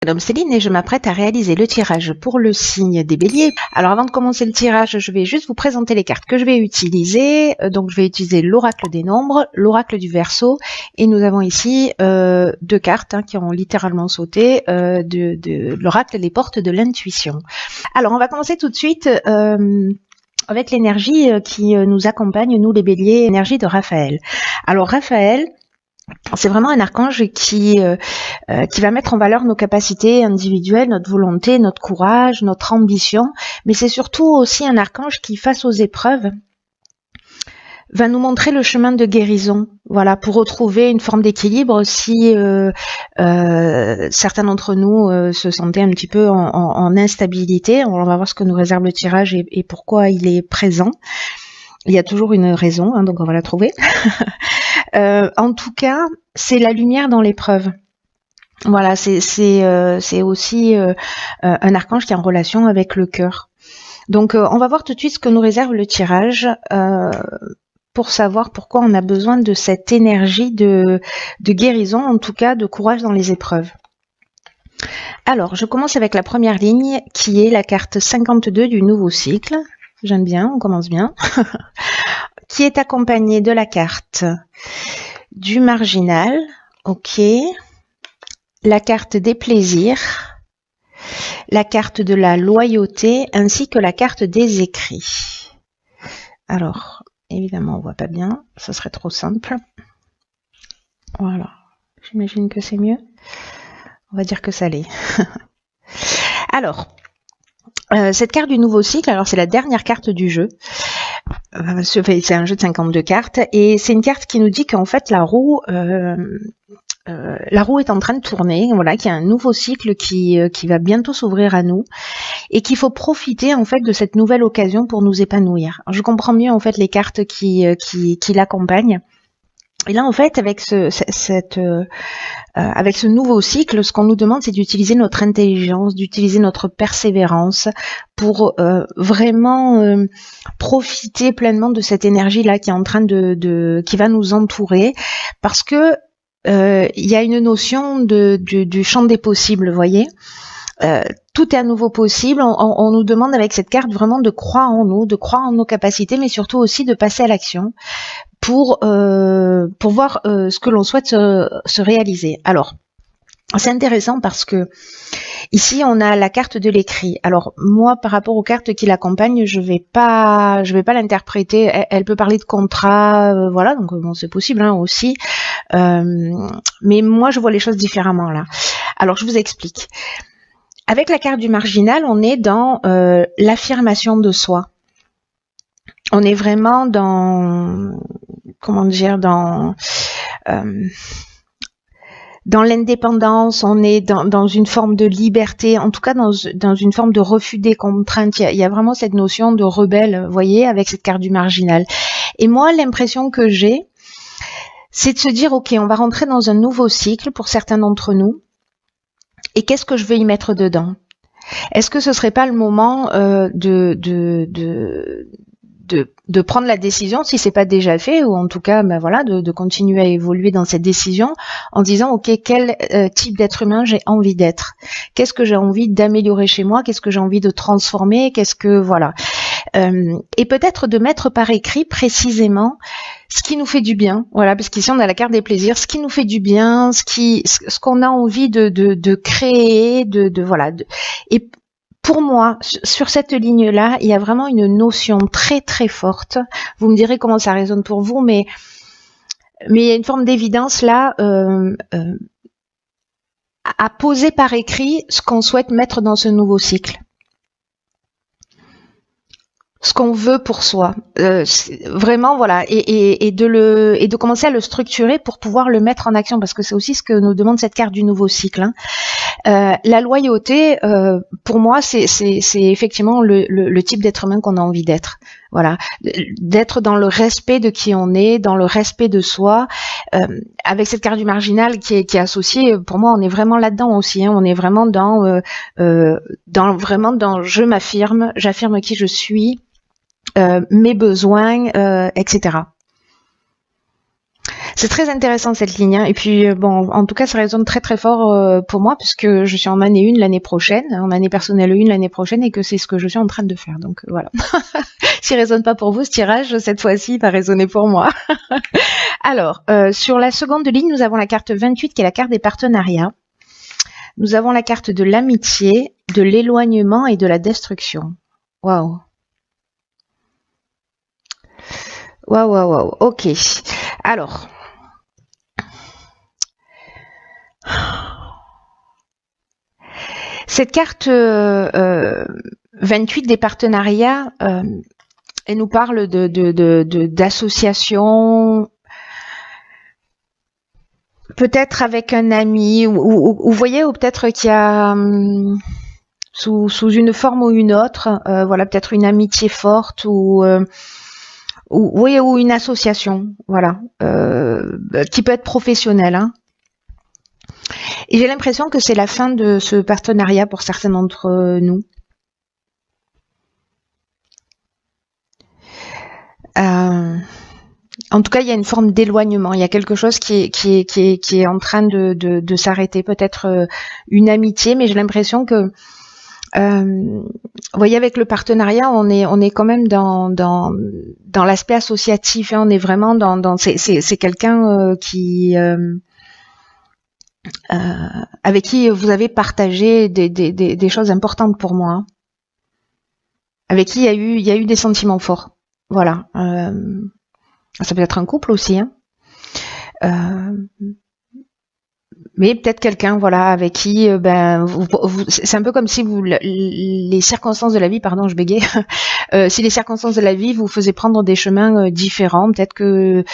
Madame Céline et je m'apprête à réaliser le tirage pour le signe des béliers. Alors avant de commencer le tirage, je vais juste vous présenter les cartes que je vais utiliser. Donc je vais utiliser l'oracle des nombres, l'oracle du Verseau et nous avons ici deux cartes qui ont littéralement sauté de l'oracle des portes de l'intuition. Alors on va commencer tout de suite avec l'énergie qui nous accompagne, nous les béliers, énergie de Raphaël. Alors Raphaël, c'est vraiment un archange qui va mettre en valeur nos capacités individuelles, notre volonté, notre courage, notre ambition, mais c'est surtout aussi un archange qui, face aux épreuves, va nous montrer le chemin de guérison, voilà, pour retrouver une forme d'équilibre si certains d'entre nous se sentaient un petit peu en instabilité. On va voir ce que nous réserve le tirage et pourquoi il est présent. Il y a toujours une raison, donc on va la trouver. En tout cas, c'est la lumière dans l'épreuve. Voilà, c'est aussi un archange qui est en relation avec le cœur. Donc, on va voir tout de suite ce que nous réserve le tirage pour savoir pourquoi on a besoin de cette énergie de guérison, en tout cas de courage dans les épreuves. Alors, je commence avec la première ligne qui est la carte 52 du nouveau cycle. J'aime bien, on commence bien. Qui est accompagnée de la carte du marginal, ok, la carte des plaisirs, la carte de la loyauté, ainsi que la carte des écrits. Alors, évidemment, on voit pas bien, ce serait trop simple. Voilà, j'imagine que c'est mieux. On va dire que ça l'est. Alors, cette carte du nouveau cycle, alors c'est la dernière carte du jeu. C'est un jeu de 52 cartes et c'est une carte qui nous dit qu'en fait la roue est en train de tourner, voilà, qu'il y a un nouveau cycle qui va bientôt s'ouvrir à nous et qu'il faut profiter en fait de cette nouvelle occasion pour nous épanouir. Alors, je comprends mieux en fait les cartes qui l'accompagnent. Et là en fait avec avec ce nouveau cycle, ce qu'on nous demande, c'est d'utiliser notre intelligence, d'utiliser notre persévérance pour vraiment profiter pleinement de cette énergie-là qui est en train qui va nous entourer, parce que il y a une notion du champ des possibles, vous voyez. Tout est à nouveau possible. On nous demande avec cette carte vraiment de croire en nous, de croire en nos capacités, mais surtout aussi de passer à l'action pour voir ce que l'on souhaite se réaliser. Alors, c'est intéressant parce que ici on a la carte de l'écrit. Alors moi, par rapport aux cartes qui l'accompagnent, je vais pas l'interpréter. Elle peut parler de contrat, voilà. Donc bon, c'est possible aussi. Mais moi, je vois les choses différemment là. Alors, je vous explique. Avec la carte du marginal, on est dans l'affirmation de soi. On est vraiment dans, comment dire, dans l'indépendance, on est dans une forme de liberté, en tout cas dans une forme de refus des contraintes. Il y a vraiment cette notion de rebelle, vous voyez, avec cette carte du marginal. Et moi, l'impression que j'ai, c'est de se dire, ok, on va rentrer dans un nouveau cycle pour certains d'entre nous. Et qu'est-ce que je veux y mettre dedans? Est-ce que ce serait pas le moment de prendre la décision, si c'est pas déjà fait, ou en tout cas, ben voilà, de continuer à évoluer dans cette décision en disant, ok, quel type d'être humain j'ai envie d'être? Qu'est-ce que j'ai envie d'améliorer chez moi? Qu'est-ce que j'ai envie de transformer? Qu'est-ce que, voilà. Et peut-être de mettre par écrit précisément ce qui nous fait du bien, voilà, parce qu'ici on a la carte des plaisirs, ce qui nous fait du bien, ce qu'on a envie de créer, voilà. Et pour moi, sur cette ligne-là, il y a vraiment une notion très très forte. Vous me direz comment ça résonne pour vous, mais il y a une forme d'évidence là à poser par écrit ce qu'on souhaite mettre dans ce nouveau cycle. Ce qu'on veut pour soi, vraiment, voilà, et de commencer à le structurer pour pouvoir le mettre en action, parce que c'est aussi ce que nous demande cette carte du nouveau cycle. La loyauté, pour moi, c'est effectivement le type d'être humain qu'on a envie d'être. Voilà, d'être dans le respect de qui on est, dans le respect de soi. Avec cette carte du marginal qui est associée, pour moi, on est vraiment là-dedans aussi. On est vraiment dans je m'affirme, j'affirme qui je suis. Mes besoins, etc. C'est très intéressant cette ligne, hein. Et puis bon, en tout cas, ça résonne très très fort pour moi puisque je suis en année 1 l'année prochaine, en année personnelle 1 l'année prochaine et que c'est ce que je suis en train de faire. Donc voilà. S'il résonne pas pour vous ce tirage, cette fois-ci, il va résonner pour moi. Alors, sur la seconde ligne, nous avons la carte 28 qui est la carte des partenariats. Nous avons la carte de l'amitié, de l'éloignement et de la destruction. Waouh. Waouh, waouh, waouh. Ok. Alors. Cette carte 28 des partenariats, elle nous parle d'associations, peut-être avec un ami, ou vous voyez, ou peut-être qu'il y a sous une forme ou une autre, voilà, peut-être une amitié forte ou oui, ou une association, voilà, qui peut être professionnelle, hein. Et j'ai l'impression que c'est la fin de ce partenariat pour certains d'entre nous. En tout cas, il y a une forme d'éloignement. Il y a quelque chose qui est en train de s'arrêter. Peut-être une amitié, mais j'ai l'impression que, vous voyez, avec le partenariat, on est quand même dans l'aspect associatif. Hein. On est vraiment c'est quelqu'un avec qui vous avez partagé des choses importantes pour moi. Hein. Avec qui il y a eu des sentiments forts. Voilà. Ça peut être un couple aussi, hein. Mais peut-être quelqu'un, voilà, avec qui, c'est un peu comme si les circonstances de la vie, pardon, je bégaye, si les circonstances de la vie vous faisaient prendre des chemins différents, peut-être que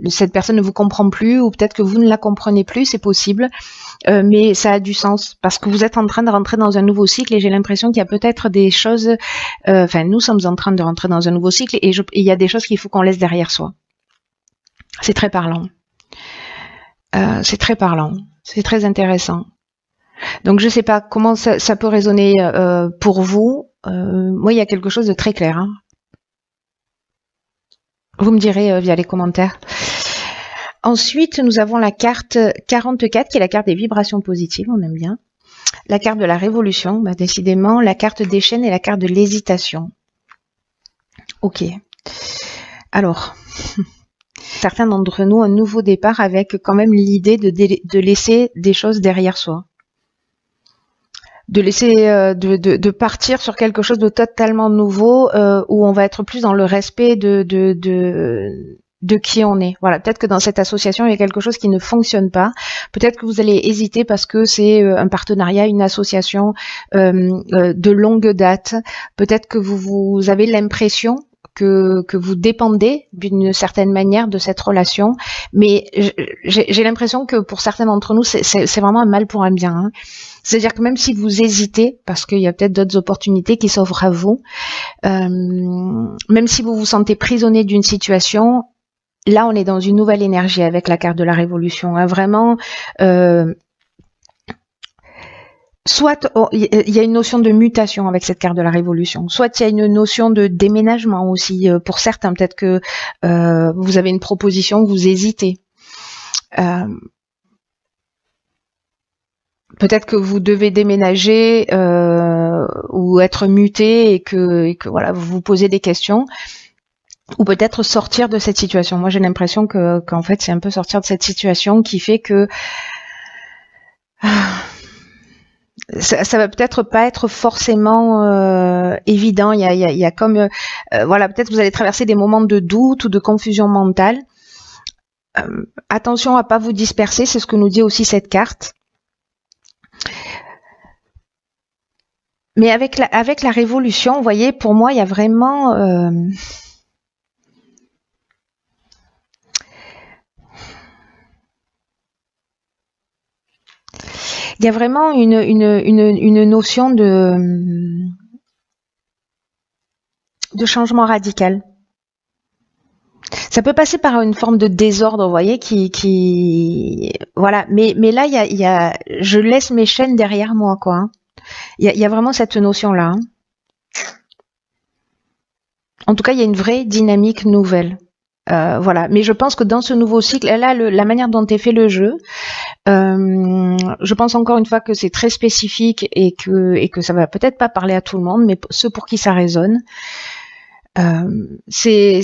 cette personne ne vous comprend plus, ou peut-être que vous ne la comprenez plus, c'est possible, mais ça a du sens, parce que vous êtes en train de rentrer dans un nouveau cycle, et j'ai l'impression qu'il y a peut-être des choses, nous sommes en train de rentrer dans un nouveau cycle, et il y a des choses qu'il faut qu'on laisse derrière soi. C'est très parlant. C'est très parlant, c'est très intéressant. Donc je sais pas comment ça peut résonner pour vous. Moi, il y a quelque chose de très clair. Hein. Vous me direz via les commentaires. Ensuite, nous avons la carte 44 qui est la carte des vibrations positives, on aime bien. La carte de la révolution, bah, décidément, la carte des chaînes et la carte de l'hésitation. Ok. Alors... certains d'entre nous un nouveau départ avec quand même l'idée de laisser des choses derrière soi. De laisser, de partir sur quelque chose de totalement nouveau où on va être plus dans le respect de qui on est. Voilà, peut-être que dans cette association, il y a quelque chose qui ne fonctionne pas. Peut-être que vous allez hésiter parce que c'est un partenariat, une association de longue date. Peut-être que vous avez l'impression que vous dépendez d'une certaine manière de cette relation, mais j'ai l'impression que pour certains d'entre nous, c'est vraiment un mal pour un bien. Hein. C'est-à-dire que même si vous hésitez, parce qu'il y a peut-être d'autres opportunités qui s'offrent à vous, même si vous vous sentez prisonnier d'une situation, là on est dans une nouvelle énergie avec la carte de la révolution. Hein. Vraiment... soit il y a une notion de mutation avec cette carte de la révolution, soit il y a une notion de déménagement aussi pour certains. Peut-être que vous avez une proposition, vous hésitez. Peut-être que vous devez déménager ou être muté et que voilà, vous vous posez des questions. Ou peut-être sortir de cette situation. Moi, j'ai l'impression qu'en fait, c'est un peu sortir de cette situation qui fait que... ça va peut-être pas être forcément évident. Il y a comme voilà, peut-être vous allez traverser des moments de doute ou de confusion mentale. Attention à pas vous disperser, c'est ce que nous dit aussi cette carte. Mais avec la révolution, vous voyez, pour moi, il y a vraiment il y a vraiment une notion de changement radical. Ça peut passer par une forme de désordre, vous voyez, voilà. Mais là, il y a, je laisse mes chaînes derrière moi, quoi. Hein. Il y a vraiment cette notion-là. Hein. En tout cas, il y a une vraie dynamique nouvelle. Voilà. Mais je pense que dans ce nouveau cycle, là, la manière dont est fait le jeu, je pense encore une fois que c'est très spécifique et que ça va peut-être pas parler à tout le monde, mais ceux pour qui ça résonne, c'est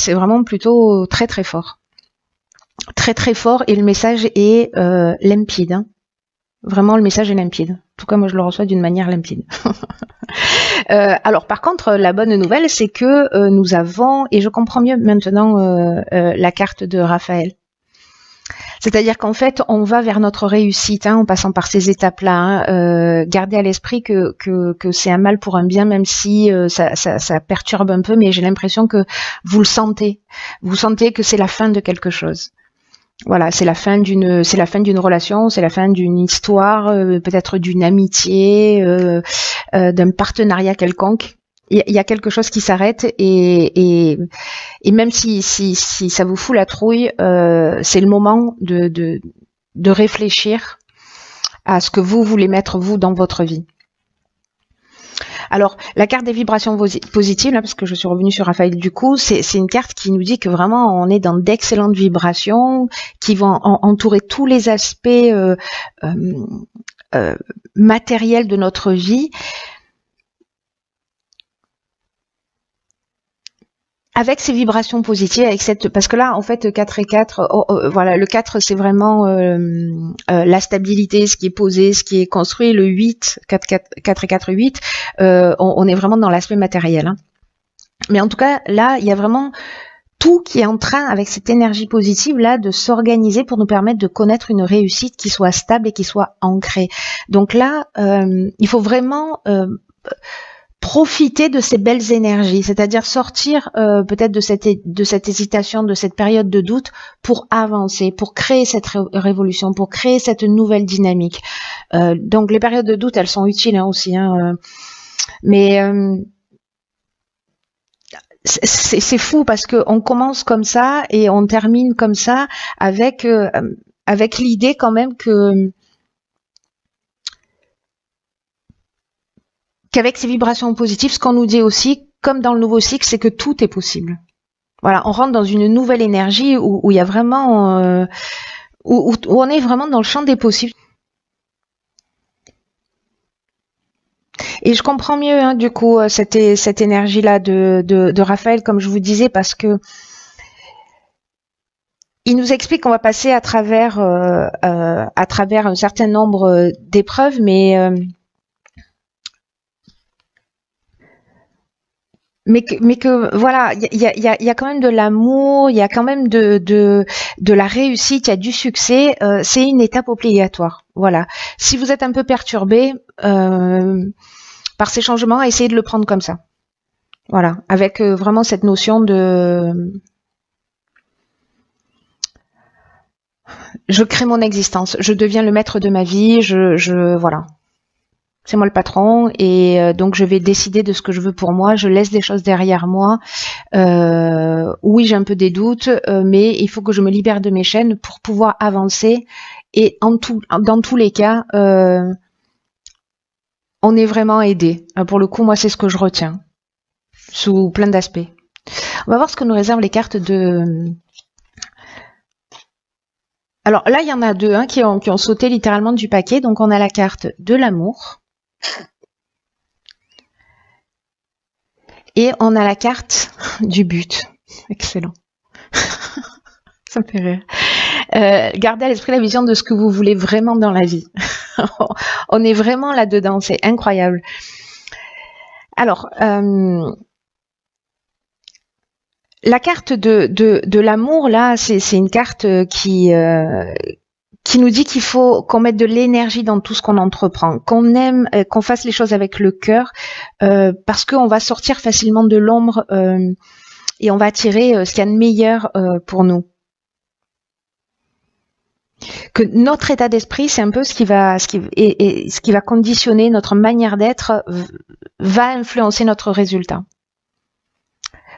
vraiment plutôt très très fort. Très très fort, et le message est limpide. Hein. Vraiment, le message est limpide. En tout cas, moi, je le reçois d'une manière limpide. Alors, par contre, la bonne nouvelle, c'est que nous avons, et je comprends mieux maintenant la carte de Raphaël. C'est-à-dire qu'en fait, on va vers notre réussite, hein, en passant par ces étapes-là. Hein. Gardez à l'esprit que c'est un mal pour un bien, même si ça perturbe un peu, mais j'ai l'impression que vous le sentez. Vous sentez que c'est la fin de quelque chose. Voilà, c'est la fin d'une relation, c'est la fin d'une histoire, peut-être d'une amitié, d'un partenariat quelconque. Il y a quelque chose qui s'arrête, et même si ça vous fout la trouille, c'est le moment de réfléchir à ce que vous voulez mettre vous dans votre vie. Alors, la carte des vibrations positives, là, parce que je suis revenue sur Raphaël du coup, c'est une carte qui nous dit que vraiment on est dans d'excellentes vibrations qui vont entourer tous les aspects matériels de notre vie, avec ces vibrations positives, parce que là, en fait, 4 et 4, voilà, le 4, c'est vraiment la stabilité, ce qui est posé, ce qui est construit. Le 8, 4 et 4, 8, on est vraiment dans l'aspect matériel. Hein. Mais en tout cas, là, il y a vraiment tout qui est en train, avec cette énergie positive, là, de s'organiser pour nous permettre de connaître une réussite qui soit stable et qui soit ancrée. Donc là, il faut vraiment... profiter de ces belles énergies, c'est-à-dire sortir peut-être de cette hésitation, de cette période de doute, pour avancer, pour créer cette révolution, pour créer cette nouvelle dynamique. Donc les périodes de doute, elles sont utiles hein, aussi, hein, mais c'est fou parce que on commence comme ça et on termine comme ça avec l'idée quand même qu'avec ces vibrations positives, ce qu'on nous dit aussi, comme dans le nouveau cycle, c'est que tout est possible. Voilà, on rentre dans une nouvelle énergie où il y a vraiment, où on est vraiment dans le champ des possibles. Et je comprends mieux, hein, du coup, cette énergie-là de Raphaël, comme je vous disais, parce que il nous explique qu'on va passer à travers un certain nombre d'épreuves, mais que voilà, il y a quand même de l'amour, il y a quand même de la réussite, il y a du succès. C'est une étape obligatoire. Voilà. Si vous êtes un peu perturbé par ces changements, essayez de le prendre comme ça. Voilà, avec vraiment cette notion de je crée mon existence, je deviens le maître de ma vie, voilà. C'est moi le patron et donc je vais décider de ce que je veux pour moi. Je laisse des choses derrière moi. Oui, j'ai un peu des doutes, mais il faut que je me libère de mes chaînes pour pouvoir avancer. Et dans tous les cas, on est vraiment aidé. Pour le coup, moi, c'est ce que je retiens sous plein d'aspects. On va voir ce que nous réservent les cartes de... Alors là, il y en a deux hein, qui ont sauté littéralement du paquet. Donc on a la carte de l'amour. Et on a la carte du but. Excellent. Ça me fait rire. Gardez à l'esprit la vision de ce que vous voulez vraiment dans la vie. On est vraiment là-dedans, c'est incroyable. Alors, la carte de l'amour, là, c'est une carte qui nous dit qu'il faut qu'on mette de l'énergie dans tout ce qu'on entreprend, qu'on aime, qu'on fasse les choses avec le cœur, parce qu'on va sortir facilement de l'ombre et on va attirer ce qu'il y a de meilleur pour nous. Que notre état d'esprit, c'est un peu ce qui va conditionner notre manière d'être, va influencer notre résultat.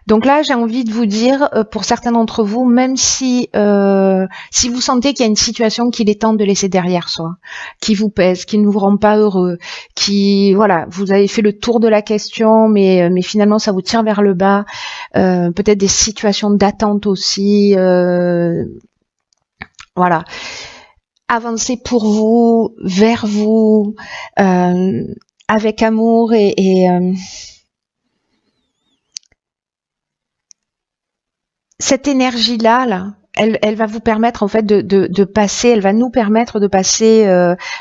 Donc là, j'ai envie de vous dire, pour certains d'entre vous, même si si vous sentez qu'il y a une situation qu'il est temps de laisser derrière soi, qui vous pèse, qui ne vous rend pas heureux, qui voilà, vous avez fait le tour de la question, mais finalement ça vous tire vers le bas, peut-être des situations d'attente aussi, voilà. Avancez pour vous, vers vous, avec amour et cette énergie-là, là, elle va vous permettre en fait de passer, elle va nous permettre de passer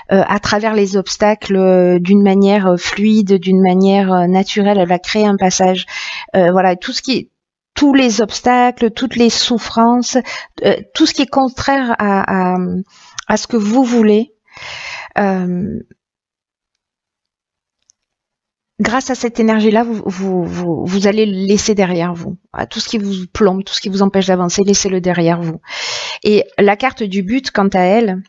à travers les obstacles d'une manière fluide, d'une manière naturelle. Elle va créer un passage. Voilà, tous les obstacles, toutes les souffrances, tout ce qui est contraire à ce que vous voulez. Grâce à cette énergie-là, vous allez le laisser derrière vous. Tout ce qui vous plombe, tout ce qui vous empêche d'avancer, laissez-le derrière vous. Et la carte du but, quant à elle,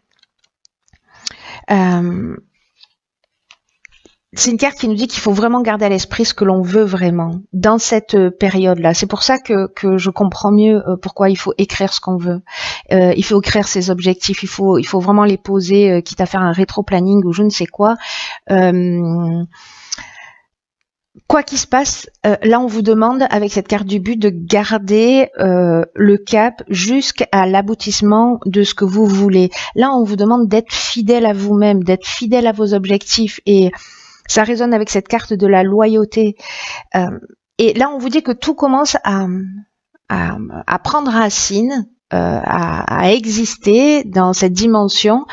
c'est une carte qui nous dit qu'il faut vraiment garder à l'esprit ce que l'on veut vraiment dans cette période-là. C'est pour ça que je comprends mieux pourquoi il faut écrire ce qu'on veut. Il faut écrire ses objectifs. Il faut vraiment les poser, quitte à faire un rétro-planning ou je ne sais quoi. Quoi qu'il se passe, là on vous demande avec cette carte du but de garder le cap jusqu'à l'aboutissement de ce que vous voulez. Là on vous demande d'être fidèle à vous-même, d'être fidèle à vos objectifs et ça résonne avec cette carte de la loyauté. Et là on vous dit que tout commence à prendre racine, à exister dans cette dimension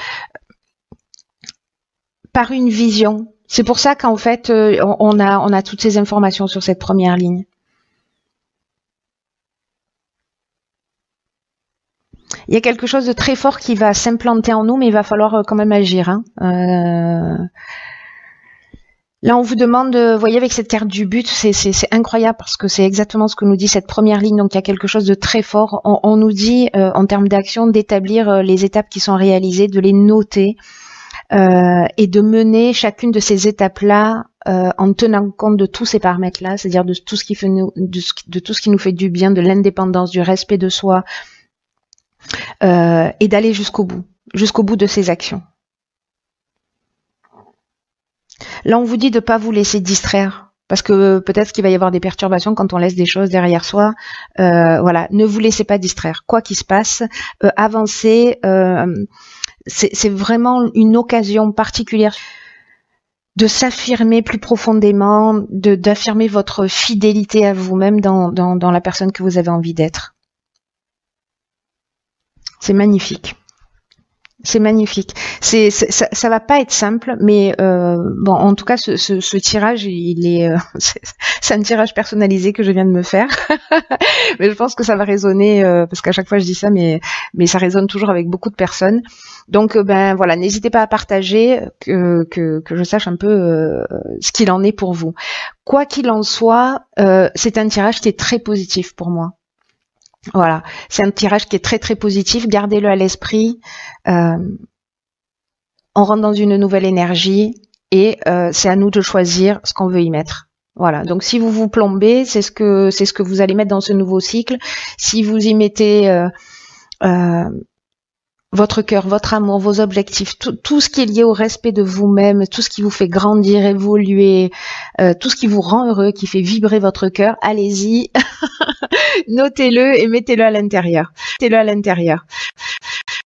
par une vision. C'est pour ça qu'en fait, on a toutes ces informations sur cette première ligne. Il y a quelque chose de très fort qui va s'implanter en nous, mais il va falloir quand même agir. Hein. Là, on vous demande, vous voyez, avec cette carte du but, c'est incroyable parce que c'est exactement ce que nous dit cette première ligne. Donc, il y a quelque chose de très fort. On nous dit, en termes d'action, d'établir les étapes qui sont réalisées, de les noter. Et de mener chacune de ces étapes-là en tenant compte de tous ces paramètres-là, c'est-à-dire de tout ce qui fait de tout ce qui nous fait du bien, de l'indépendance, du respect de soi, et d'aller jusqu'au bout de ces actions. Là, on vous dit de pas vous laisser distraire, parce que peut-être qu'il va y avoir des perturbations quand on laisse des choses derrière soi. Voilà, ne vous laissez pas distraire. Quoi qu'il se passe, avancez. C'est vraiment une occasion particulière de s'affirmer plus profondément, d'affirmer votre fidélité à vous-même dans la personne que vous avez envie d'être. C'est magnifique. C'est magnifique. Ça va pas être simple, mais bon, en tout cas, ce tirage, il est, c'est un tirage personnalisé que je viens de me faire, mais je pense que ça va résonner parce qu'à chaque fois je dis ça, mais ça résonne toujours avec beaucoup de personnes. Donc, ben voilà, n'hésitez pas à partager que je sache un peu ce qu'il en est pour vous. Quoi qu'il en soit, c'est un tirage qui est très positif pour moi. Voilà, c'est un tirage qui est très très positif, gardez-le à l'esprit. On rentre dans une nouvelle énergie et c'est à nous de choisir ce qu'on veut y mettre. Voilà, donc si vous vous plombez, c'est ce que vous allez mettre dans ce nouveau cycle. Si vous y mettez votre cœur, votre amour, vos objectifs, tout ce qui est lié au respect de vous-même, tout ce qui vous fait grandir, évoluer, tout ce qui vous rend heureux, qui fait vibrer votre cœur, allez-y, notez-le et mettez-le à l'intérieur. Mettez-le à l'intérieur.